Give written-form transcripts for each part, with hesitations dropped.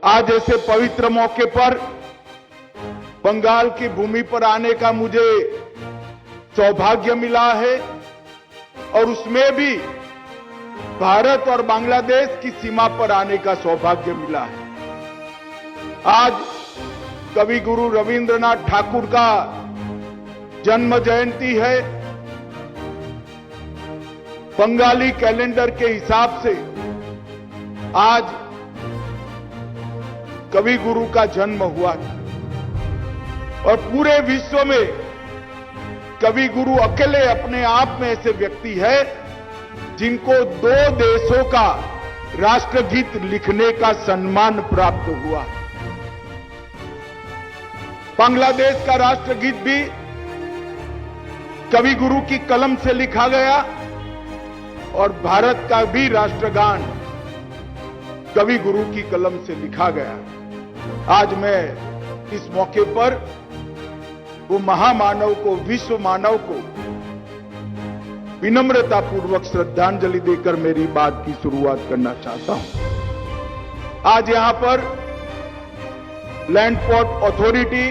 आज ऐसे पवित्र मौके पर बंगाल की भूमि पर आने का मुझे सौभाग्य मिला है और उसमें भी भारत और बांग्लादेश की सीमा पर आने का सौभाग्य मिला है। आज कवि गुरु रविंद्रनाथ ठाकुर का जन्म जयंती है। बंगाली कैलेंडर के हिसाब से आज कवि गुरु का जन्म हुआ था और पूरे विश्व में कवि गुरु अकेले अपने आप में ऐसे व्यक्ति है जिनको 2 देशों का राष्ट्रगीत लिखने का सम्मान प्राप्त हुआ। बांग्लादेश का राष्ट्रगीत भी कवि गुरु की कलम से लिखा गया और भारत का भी राष्ट्रगान कवि गुरु की कलम से लिखा गया। आज मैं इस मौके पर वो महामानव को, विश्व मानव को विनम्रता पूर्वक श्रद्धांजलि देकर मेरी बात की शुरुआत करना चाहता हूं। आज यहां पर लैंड पोर्ट अथॉरिटी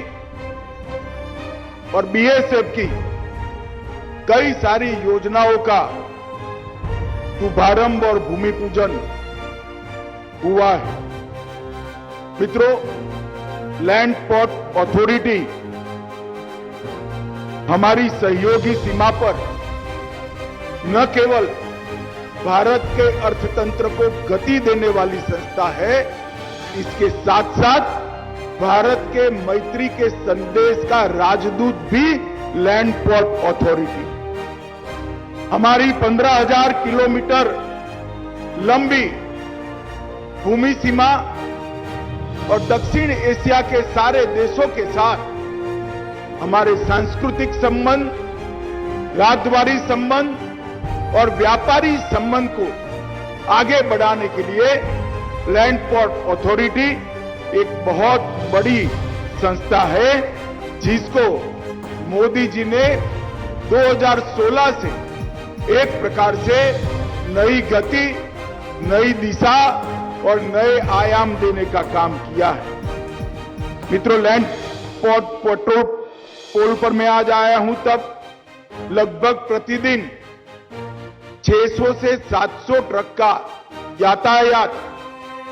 और बीएसएफ की कई सारी योजनाओं का शुभारंभ और भूमि पूजन हुआ है। मित्रों, लैंड पोर्ट अथॉरिटी हमारी सहयोगी सीमा पर न केवल भारत के अर्थतंत्र को गति देने वाली संस्था है, इसके साथ साथ भारत के मैत्री के संदेश का राजदूत भी लैंड पोर्ट अथॉरिटी। हमारी 15,000 किलोमीटर लंबी भूमि सीमा और दक्षिण एशिया के सारे देशों के साथ हमारे सांस्कृतिक संबंध, राजद्वारी संबंध और व्यापारी संबंध को आगे बढ़ाने के लिए लैंड पोर्ट अथॉरिटी एक बहुत बड़ी संस्था है, जिसको मोदी जी ने 2016 से एक प्रकार से नई गति, नई दिशा और नए आयाम देने का काम किया है। मित्रों, लैंड पोर्ट पोल पर मैं आज आया हूं तब लगभग प्रतिदिन 600 से 700 ट्रक का यातायात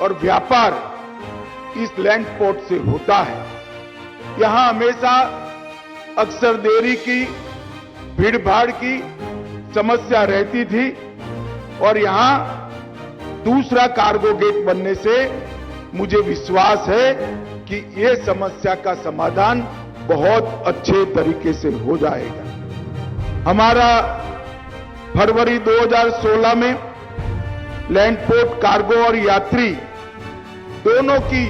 और व्यापार इस लैंड पोर्ट से होता है। यहां हमेशा अक्सर देरी की, भीड़-भाड़ की समस्या रहती थी और यहां दूसरा कार्गो गेट बनने से मुझे विश्वास है कि ये समस्या का समाधान बहुत अच्छे तरीके से हो जाएगा। हमारा फरवरी 2016 में लैंड पोर्ट कार्गो और यात्री दोनों की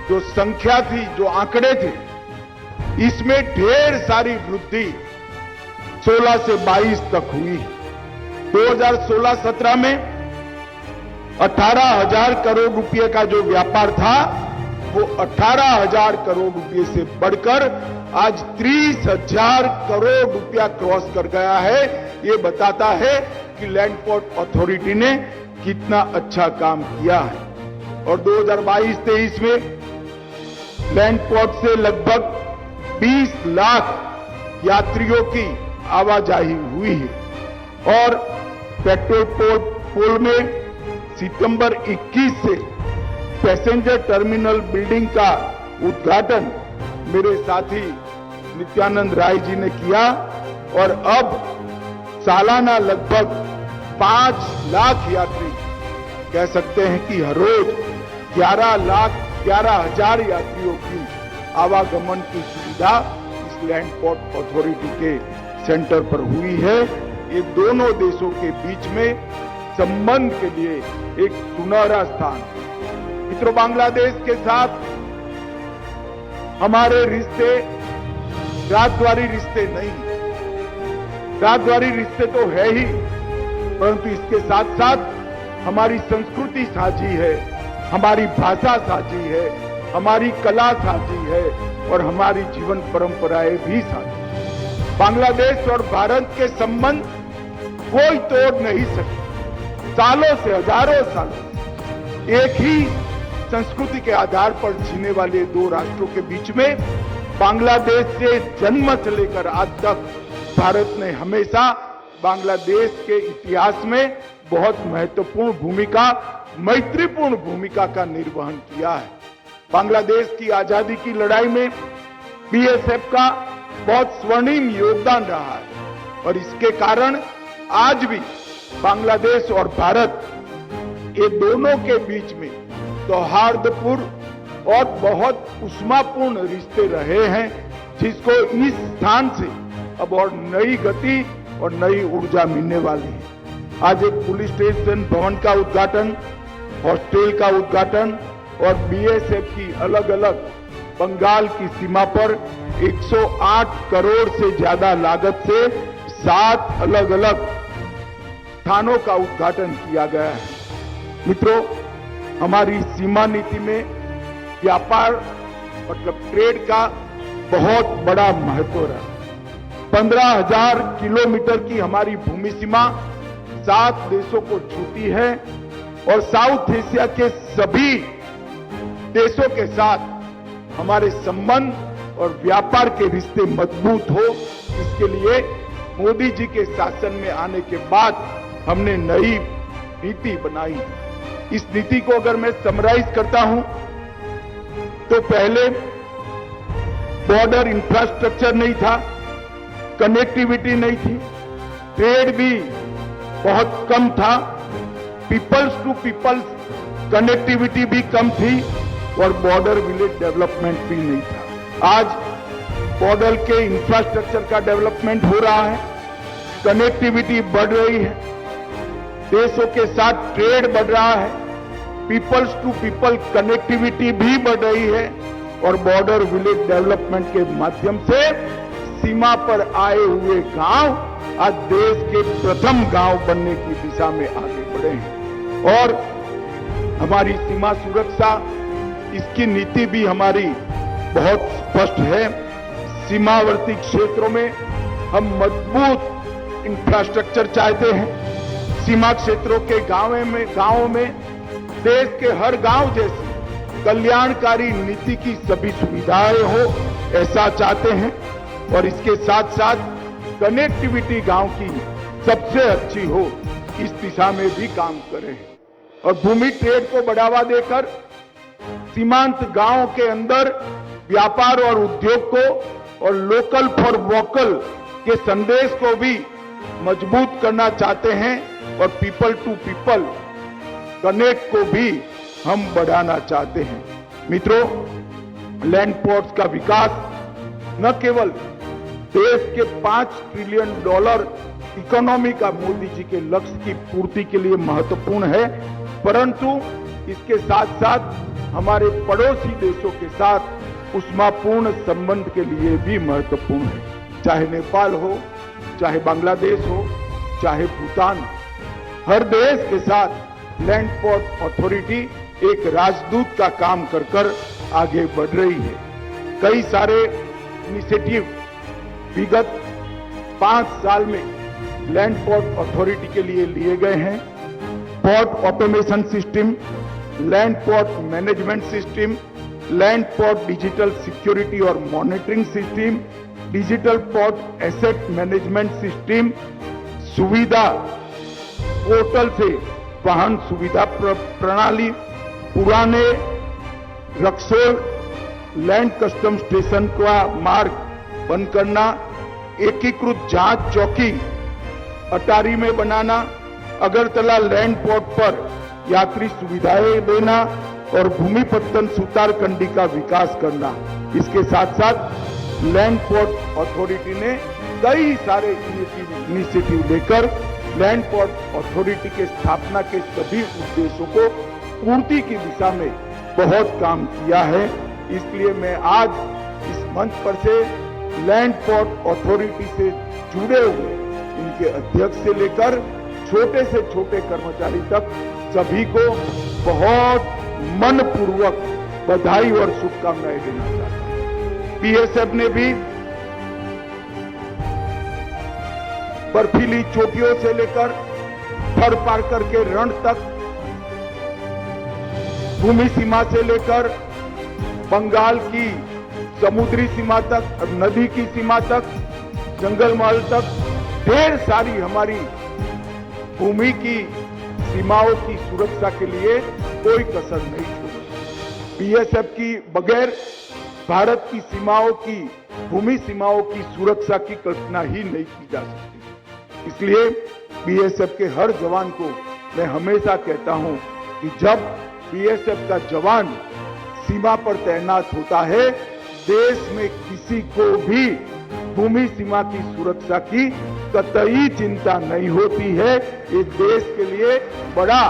जो संख्या थी, जो आंकड़े थे, इसमें ढेर सारी वृद्धि 16 से 22 तक हुई। 2016-17 में 18,000 करोड़ रुपए का जो व्यापार था वो 18,000 करोड़ रुपए से बढ़कर आज 30,000 करोड़ रुपया क्रॉस कर गया है। ये बताता है कि लैंड पोर्ट अथॉरिटी ने कितना अच्छा काम किया है। और 2022-23 में लैंड पोर्ट से लगभग 20 लाख यात्रियों की आवाजाही हुई है और पेट्रोल पोल में सितंबर 21 से पैसेंजर टर्मिनल बिल्डिंग का उद्घाटन मेरे साथी नित्यानंद राय जी ने किया और अब सालाना लगभग 5 लाख यात्री, कह सकते हैं कि हर रोज 11,000 यात्रियों की आवागमन की सुविधा इस लैंड पोर्ट अथॉरिटी के सेंटर पर हुई है। ये दोनों देशों के बीच में संबंध के लिए एक सुनहरा स्थान। मित्रों, बांग्लादेश के साथ हमारे रिश्ते राजद्वारी रिश्ते नहीं, राजद्वारी रिश्ते तो है ही, परंतु इसके साथ साथ हमारी संस्कृति साझी है, हमारी भाषा साझी है, हमारी कला साझी है और हमारी जीवन परंपराएं भी साझी। बांग्लादेश और भारत के संबंध कोई तोड़ नहीं सकता। सालों से, हजारों सालों एक ही संस्कृति के आधार पर जीने वाले दो राष्ट्रों के बीच में बांग्लादेश से जन्म से लेकर आज तक भारत ने हमेशा बांग्लादेश के इतिहास में बहुत महत्वपूर्ण भूमिका, मैत्रीपूर्ण भूमिका का निर्वहन किया है। बांग्लादेश की आजादी की लड़ाई में बीएसएफ का बहुत स्वर्णिम योगदान रहा है और इसके कारण आज भी बांग्लादेश और भारत ये दोनों के बीच में सौहार्दपूर्ण और बहुत उष्मापूर्ण रिश्ते रहे हैं, जिसको इस स्थान से अब और नई गति और नई ऊर्जा मिलने वाली है। आज एक पुलिस स्टेशन भवन का उद्घाटन, हॉस्टल का उद्घाटन और बीएसएफ की अलग अलग बंगाल की सीमा पर 108 करोड़ से ज्यादा लागत से 7 अलग अलग स्थानों का उद्घाटन किया गया है। मित्रों, हमारी सीमा नीति में व्यापार मतलब ट्रेड का बहुत बड़ा महत्व है। 15,000 किलोमीटर की हमारी भूमि सीमा 7 देशों को छूती है और साउथ एशिया के सभी देशों के साथ हमारे संबंध और व्यापार के रिश्ते मजबूत हो, इसके लिए मोदी जी के शासन में आने के बाद हमने नई नीति बनाई। इस नीति को अगर मैं समराइज करता हूं तो पहले बॉर्डर इंफ्रास्ट्रक्चर नहीं था, कनेक्टिविटी नहीं थी, ट्रेड भी बहुत कम था, पीपल्स टू पीपल्स कनेक्टिविटी भी कम थी और बॉर्डर विलेज डेवलपमेंट भी नहीं था। आज बॉर्डर के इंफ्रास्ट्रक्चर का डेवलपमेंट हो रहा है, कनेक्टिविटी बढ़ रही है, देशों के साथ ट्रेड बढ़ रहा है, पीपल्स टू पीपल कनेक्टिविटी भी बढ़ रही है और बॉर्डर विलेज डेवलपमेंट के माध्यम से सीमा पर आए हुए गांव आज देश के प्रथम गांव बनने की दिशा में आगे बढ़े हैं। और हमारी सीमा सुरक्षा, इसकी नीति भी हमारी बहुत स्पष्ट है। सीमावर्ती क्षेत्रों में हम मजबूत इंफ्रास्ट्रक्चर चाहते हैं। सीमा क्षेत्रों के गांवों में देश के हर गांव जैसी कल्याणकारी नीति की सभी सुविधाएं हो, ऐसा चाहते हैं और इसके साथ साथ कनेक्टिविटी गांव की सबसे अच्छी हो, इस दिशा में भी काम करें और भूमि ट्रेड को बढ़ावा देकर सीमांत गांव के अंदर व्यापार और उद्योग को और लोकल फॉर वोकल के संदेश को भी मजबूत करना चाहते हैं और पीपल टू पीपल कनेक्ट को भी हम बढ़ाना चाहते हैं। मित्रों, लैंड पोर्ट्स का विकास न केवल देश के $5 ट्रिलियन इकोनॉमी का मोदी जी के लक्ष्य की पूर्ति के लिए महत्वपूर्ण है, परंतु इसके साथ साथ हमारे पड़ोसी देशों के साथ उष्मापूर्ण संबंध के लिए भी महत्वपूर्ण है। चाहे नेपाल हो, चाहे बांग्लादेश हो, चाहे भूटान, हर देश के साथ लैंड पोर्ट अथॉरिटी एक राजदूत का काम कर आगे बढ़ रही है। कई सारे इनिशिएटिव विगत 5 साल में लैंड पोर्ट अथॉरिटी के लिए लिए गए हैं। Port automation system, land port management system, land port digital security और monitoring system, digital port asset management system, सुविधा पोर्टल से वाहन सुविधा प्रणाली, पुराने रक्सौल लैंड कस्टम स्टेशन का मार्ग बंद करना, एकीकृत जांच चौकी अटारी में बनाना, अगरतला लैंड पोर्ट पर यात्री सुविधाएं देना और भूमिपत्तन सुतारकंडी का विकास करना। इसके साथ साथ लैंड पोर्ट अथॉरिटी ने कई सारे इनिशिएटिव लेकर लैंड पोर्ट अथॉरिटी के स्थापना के सभी उद्देश्यों को पूर्ति की दिशा में बहुत काम किया है। इसलिए मैं आज इस मंच पर से लैंड पोर्ट अथॉरिटी से जुड़े हुए इनके अध्यक्ष से लेकर छोटे से छोटे कर्मचारी तक सभी को बहुत मनपूर्वक बधाई और शुभकामनाएं देना चाहता हूं। बीएसएफ ने भी बर्फीली चोटियों से लेकर थर पार करके रण तक भूमि सीमा से लेकर बंगाल की समुद्री सीमा तक और नदी की सीमा तक, जंगल महल तक ढेर सारी हमारी भूमि की सीमाओं की सुरक्षा के लिए कोई कसर नहीं छोड़ी। बीएसएफ की बगैर भारत की सीमाओं की, भूमि सीमाओं की सुरक्षा की कल्पना ही नहीं की जा सकती। इसलिए बीएसएफ के हर जवान को मैं हमेशा कहता हूं कि जब बीएसएफ का जवान सीमा पर तैनात होता है, देश में किसी को भी भूमि सीमा की सुरक्षा की कतई चिंता नहीं होती है। ये देश के लिए बड़ा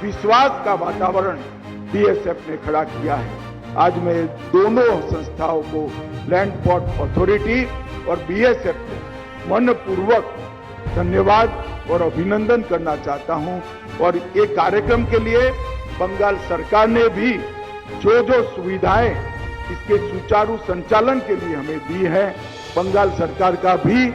विश्वास का वातावरण बीएसएफ ने खड़ा किया है। आज मैं दोनों संस्थाओं को, लैंड पोर्ट अथॉरिटी और बीएसएफ को मनपूर्वक धन्यवाद और अभिनंदन करना चाहता हूं। और ये कार्यक्रम के लिए बंगाल सरकार ने भी जो जो सुविधाएं इसके सुचारू संचालन के लिए हमें दी है, बंगाल सरकार का भी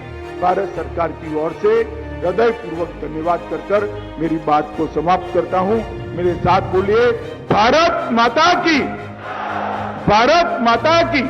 भारत सरकार की ओर से हृदयपूर्वक धन्यवाद कर मेरी बात को समाप्त करता हूं। मेरे साथ बोलिए, भारत माता की, भारत माता की।